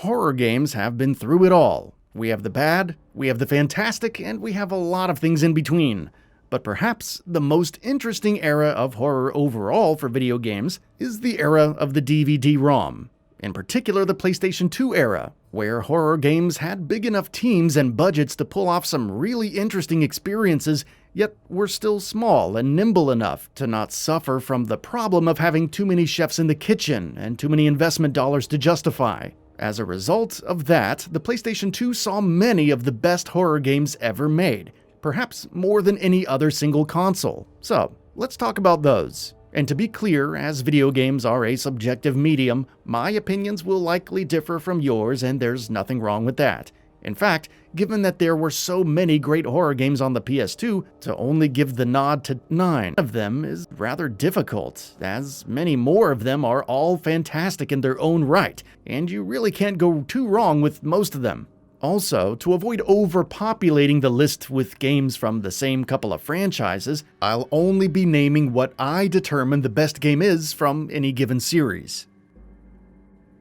Horror games have been through it all. We have the bad, we have the fantastic, and we have a lot of things in between. But perhaps the most interesting era of horror overall for video games is the era of the DVD-ROM. In particular, the PlayStation 2 era, where horror games had big enough teams and budgets to pull off some really interesting experiences, yet were still small and nimble enough to not suffer from the problem of having too many chefs in the kitchen and too many investment dollars to justify. As a result of that, the PlayStation 2 saw many of the best horror games ever made, perhaps more than any other single console. So, let's talk about those. And to be clear, as video games are a subjective medium, my opinions will likely differ from yours, and there's nothing wrong with that. In fact, given that there were so many great horror games on the PS2, to only give the nod to 9 of them is rather difficult, as many more of them are all fantastic in their own right, and you really can't go too wrong with most of them. Also, to avoid overpopulating the list with games from the same couple of franchises, I'll only be naming what I determine the best game is from any given series.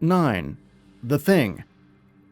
9. The Thing.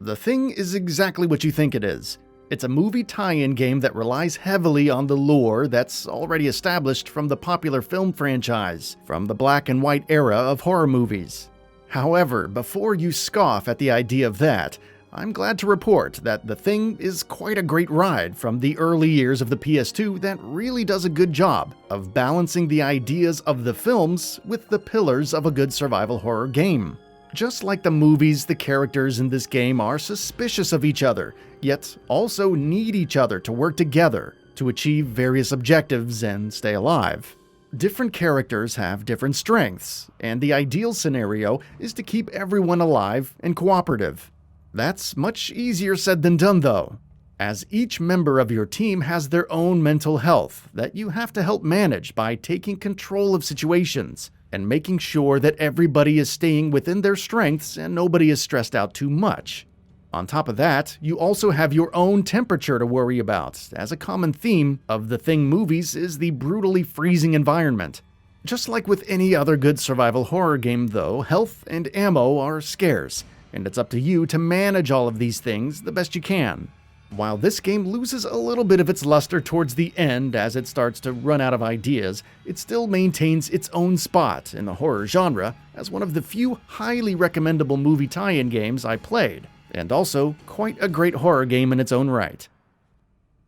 The Thing is exactly what you think it is. It's a movie tie-in game that relies heavily on the lore that's already established from the popular film franchise, from the black and white era of horror movies. However, before you scoff at the idea of that, I'm glad to report that The Thing is quite a great ride from the early years of the PS2 that really does a good job of balancing the ideas of the films with the pillars of a good survival horror game. Just like the movies, the characters in this game are suspicious of each other, yet also need each other to work together to achieve various objectives and stay alive. Different characters have different strengths, and the ideal scenario is to keep everyone alive and cooperative. That's much easier said than done though, as each member of your team has their own mental health that you have to help manage by taking control of situations and making sure that everybody is staying within their strengths and nobody is stressed out too much. On top of that, you also have your own temperature to worry about, as a common theme of the Thing movies is the brutally freezing environment. Just like with any other good survival horror game though, health and ammo are scarce, and it's up to you to manage all of these things the best you can. While this game loses a little bit of its luster towards the end as it starts to run out of ideas, it still maintains its own spot in the horror genre as one of the few highly recommendable movie tie-in games I played, and also quite a great horror game in its own right.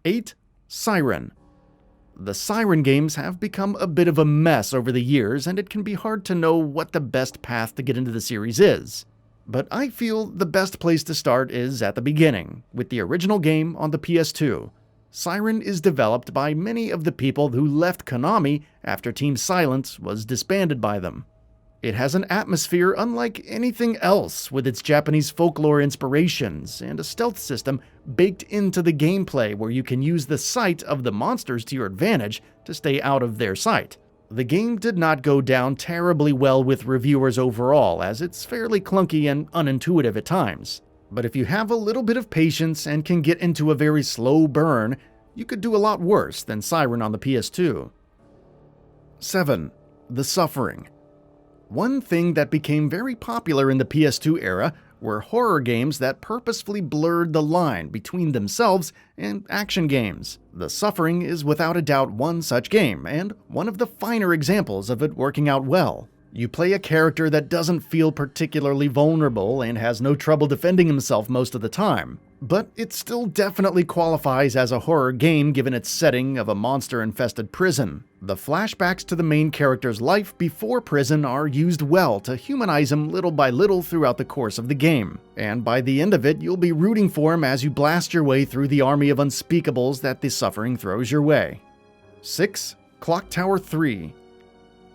8. SIREN. The SIREN games have become a bit of a mess over the years, and it can be hard to know what the best path to get into the series is. But I feel the best place to start is at the beginning, with the original game on the PS2. SIREN is developed by many of the people who left Konami after Team Silent was disbanded by them. It has an atmosphere unlike anything else, with its Japanese folklore inspirations and a stealth system baked into the gameplay where you can use the sight of the monsters to your advantage to stay out of their sight. The game did not go down terribly well with reviewers overall, as it's fairly clunky and unintuitive at times. But if you have a little bit of patience and can get into a very slow burn, you could do a lot worse than SIREN on the PS2. 7. The Suffering. One thing that became very popular in the PS2 era were horror games that purposefully blurred the line between themselves and action games. The Suffering is without a doubt one such game, and one of the finer examples of it working out well. You play a character that doesn't feel particularly vulnerable and has no trouble defending himself most of the time, but it still definitely qualifies as a horror game given its setting of a monster-infested prison. The flashbacks to the main character's life before prison are used well to humanize him little by little throughout the course of the game, and by the end of it you'll be rooting for him as you blast your way through the army of unspeakables that the Suffering throws your way. 6. Clock Tower 3.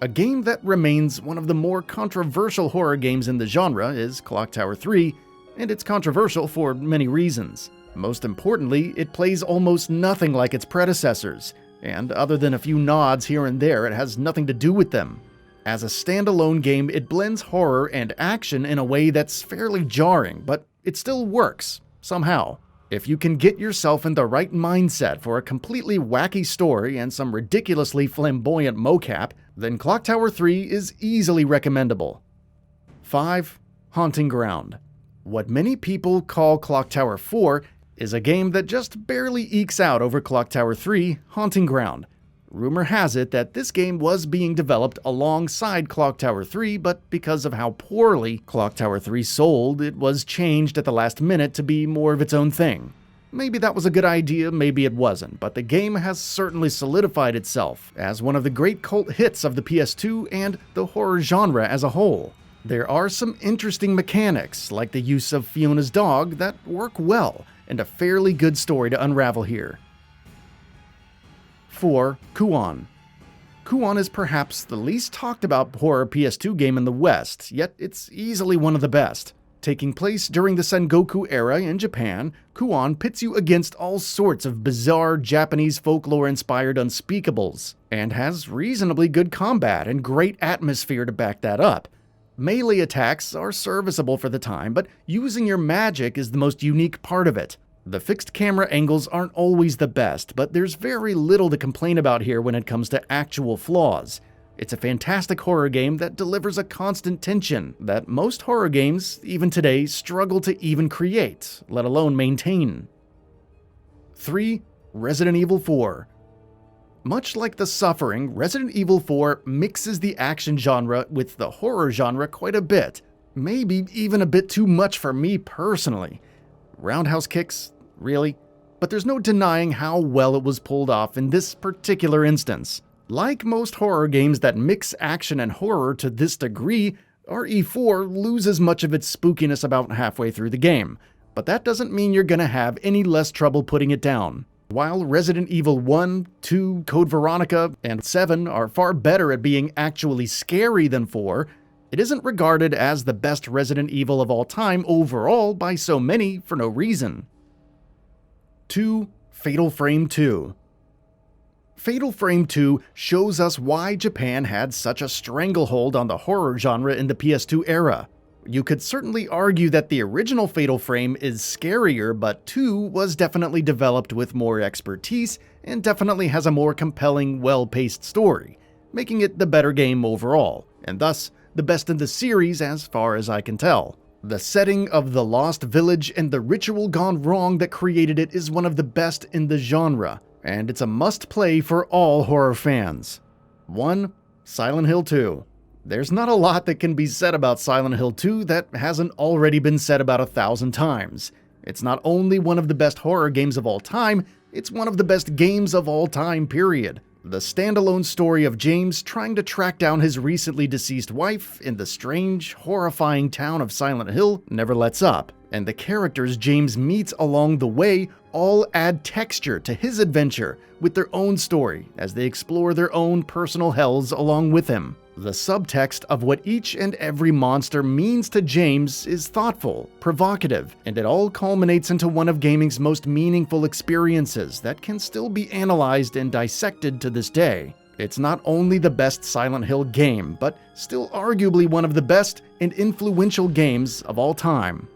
A game that remains one of the more controversial horror games in the genre is Clock Tower 3, and it's controversial for many reasons. Most importantly, it plays almost nothing like its predecessors, and other than a few nods here and there, it has nothing to do with them. As a standalone game, it blends horror and action in a way that's fairly jarring, but it still works, somehow. If you can get yourself in the right mindset for a completely wacky story and some ridiculously flamboyant mocap, then Clock Tower 3 is easily recommendable. 5. Haunting Ground. What many people call Clock Tower 4 is a game that just barely ekes out over Clock Tower 3, Haunting Ground. Rumor has it that this game was being developed alongside Clock Tower 3, but because of how poorly Clock Tower 3 sold, it was changed at the last minute to be more of its own thing. Maybe that was a good idea, maybe it wasn't, but the game has certainly solidified itself as one of the great cult hits of the PS2 and the horror genre as a whole. There are some interesting mechanics, like the use of Fiona's dog, that work well, and a fairly good story to unravel here. 4. KUON. KUON is perhaps the least talked about horror PS2 game in the West, yet it's easily one of the best. Taking place during the Sengoku era in Japan, KUON pits you against all sorts of bizarre Japanese folklore-inspired unspeakables, and has reasonably good combat and great atmosphere to back that up. Melee attacks are serviceable for the time, but using your magic is the most unique part of it. The fixed camera angles aren't always the best, but there's very little to complain about here when it comes to actual flaws. It's a fantastic horror game that delivers a constant tension that most horror games, even today, struggle to even create, let alone maintain. 3. Resident Evil 4. Much like The Suffering, Resident Evil 4 mixes the action genre with the horror genre quite a bit. Maybe even a bit too much for me personally. Roundhouse kicks? Really? But there's no denying how well it was pulled off in this particular instance. Like most horror games that mix action and horror to this degree, RE4 loses much of its spookiness about halfway through the game, but that doesn't mean you're gonna have any less trouble putting it down. While Resident Evil 1, 2, Code Veronica, and 7 are far better at being actually scary than 4, it isn't regarded as the best Resident Evil of all time overall by so many for no reason. 2. Fatal Frame 2. Fatal Frame 2 shows us why Japan had such a stranglehold on the horror genre in the PS2 era. You could certainly argue that the original Fatal Frame is scarier, but 2 was definitely developed with more expertise and definitely has a more compelling, well-paced story, making it the better game overall, and thus the best in the series as far as I can tell. The setting of the Lost Village and the ritual gone wrong that created it is one of the best in the genre, and it's a must-play for all horror fans. 1. Silent Hill 2. There's not a lot that can be said about Silent Hill 2 that hasn't already been said about 1,000 times. It's not only one of the best horror games of all time, it's one of the best games of all time, period. The standalone story of James trying to track down his recently deceased wife in the strange, horrifying town of Silent Hill never lets up, and the characters James meets along the way all add texture to his adventure with their own story as they explore their own personal hells along with him. The subtext of what each and every monster means to James is thoughtful, provocative, and it all culminates into one of gaming's most meaningful experiences that can still be analyzed and dissected to this day. It's not only the best Silent Hill game, but still arguably one of the best and influential games of all time.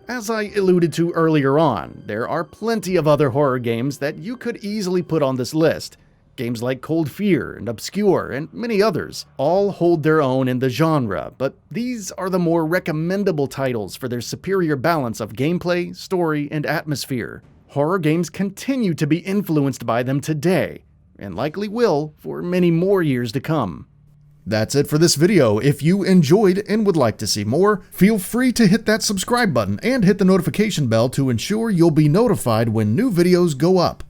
As I alluded to earlier on, there are plenty of other horror games that you could easily put on this list. Games like Cold Fear and Obscure and many others all hold their own in the genre, but these are the more recommendable titles for their superior balance of gameplay, story, and atmosphere. Horror games continue to be influenced by them today, and likely will for many more years to come. That's it for this video. If you enjoyed and would like to see more, feel free to hit that subscribe button and hit the notification bell to ensure you'll be notified when new videos go up.